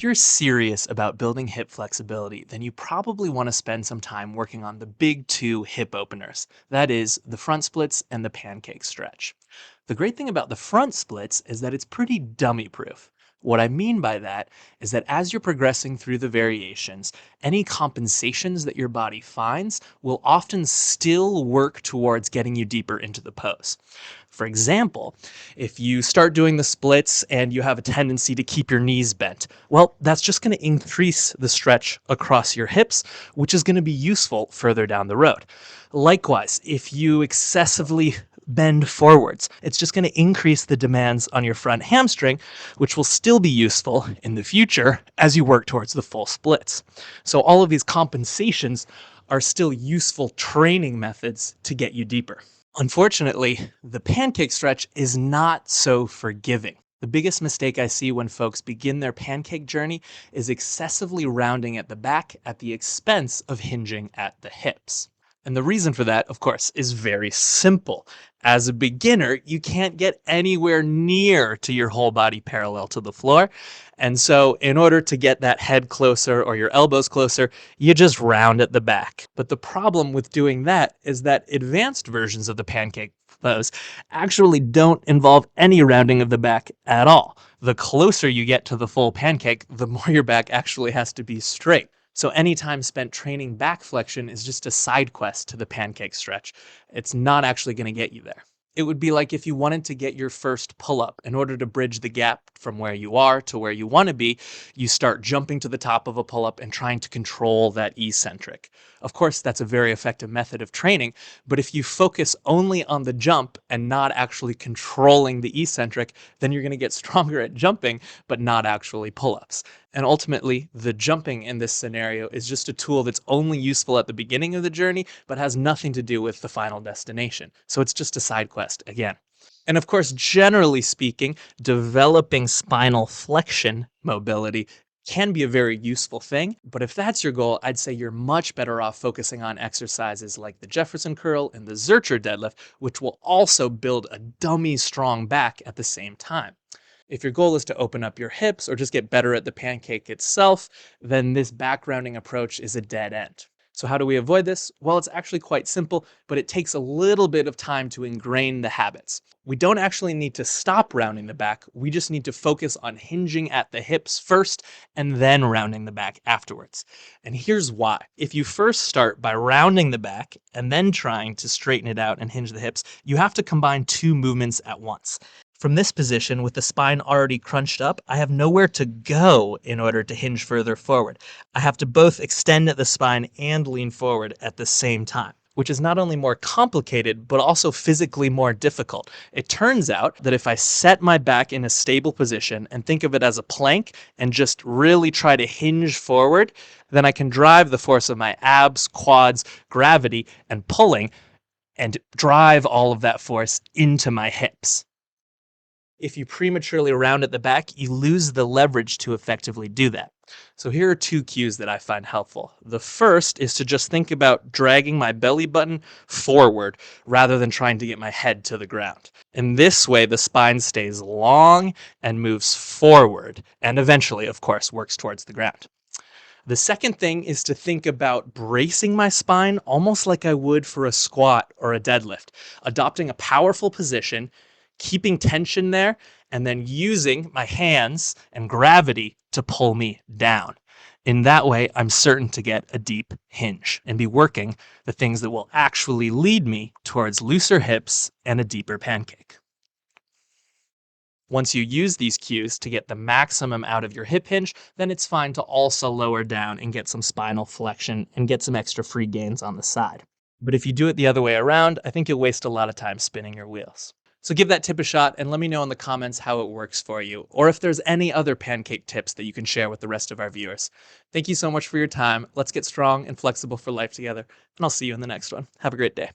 If you're serious about building hip flexibility, then you probably want to spend some time working on the big two hip openers. That is, the front splits and the pancake stretch. The great thing about the front splits is that it's pretty dummy proof. What I mean by that is that as you're progressing through the variations, any compensations that your body finds will often still work towards getting you deeper into the pose. For example, if you start doing the splits and you have a tendency to keep your knees bent, well, that's just going to increase the stretch across your hips, which is going to be useful further down the road. Likewise, if you excessively bend forwards, it's just going to increase the demands on your front hamstring, which will still be useful in the future as you work towards the full splits. So all of these compensations are still useful training methods to get you deeper. Unfortunately, the pancake stretch is not so forgiving. The biggest mistake I see when folks begin their pancake journey is excessively rounding at the back at the expense of hinging at the hips. And the reason for that, of course, is very simple. As a beginner, you can't get anywhere near to your whole body parallel to the floor. And so in order to get that head closer or your elbows closer, you just round at the back. But the problem with doing that is that advanced versions of the pancake pose actually don't involve any rounding of the back at all. The closer you get to the full pancake, the more your back actually has to be straight. So any time spent training back flexion is just a side quest to the pancake stretch. It's not actually going to get you there. It would be like if you wanted to get your first pull-up. In order to bridge the gap from where you are to where you want to be, you start jumping to the top of a pull-up and trying to control that eccentric. Of course, that's a very effective method of training, but if you focus only on the jump and not actually controlling the eccentric, then you're going to get stronger at jumping, but not actually pull-ups. And ultimately, the jumping in this scenario is just a tool that's only useful at the beginning of the journey, but has nothing to do with the final destination. So it's just a side quest again. And of course, generally speaking, developing spinal flexion mobility can be a very useful thing. But if that's your goal, I'd say you're much better off focusing on exercises like the Jefferson curl and the Zercher deadlift, which will also build a dummy strong back at the same time. If your goal is to open up your hips or just get better at the pancake itself, then this back rounding approach is a dead end. So how do we avoid this? Well, it's actually quite simple, but it takes a little bit of time to ingrain the habits. We don't actually need to stop rounding the back. We just need to focus on hinging at the hips first and then rounding the back afterwards. And here's why. If you first start by rounding the back and then trying to straighten it out and hinge the hips, you have to combine two movements at once. From this position, with the spine already crunched up, I have nowhere to go in order to hinge further forward. I have to both extend at the spine and lean forward at the same time, which is not only more complicated, but also physically more difficult. It turns out that if I set my back in a stable position and think of it as a plank and just really try to hinge forward, then I can drive the force of my abs, quads, gravity, and pulling, and drive all of that force into my hips. If you prematurely round at the back, you lose the leverage to effectively do that. So here are two cues that I find helpful. The first is to just think about dragging my belly button forward rather than trying to get my head to the ground. In this way, the spine stays long and moves forward, and eventually, of course, works towards the ground. The second thing is to think about bracing my spine almost like I would for a squat or a deadlift, adopting a powerful position, keeping tension there, and then using my hands and gravity to pull me down. In that way, I'm certain to get a deep hinge and be working the things that will actually lead me towards looser hips and a deeper pancake. Once you use these cues to get the maximum out of your hip hinge, then it's fine to also lower down and get some spinal flexion and get some extra free gains on the side. But if you do it the other way around, I think you'll waste a lot of time spinning your wheels. So give that tip a shot and let me know in the comments how it works for you, or if there's any other pancake tips that you can share with the rest of our viewers. Thank you so much for your time. Let's get strong and flexible for life together, and I'll see you in the next one. Have a great day.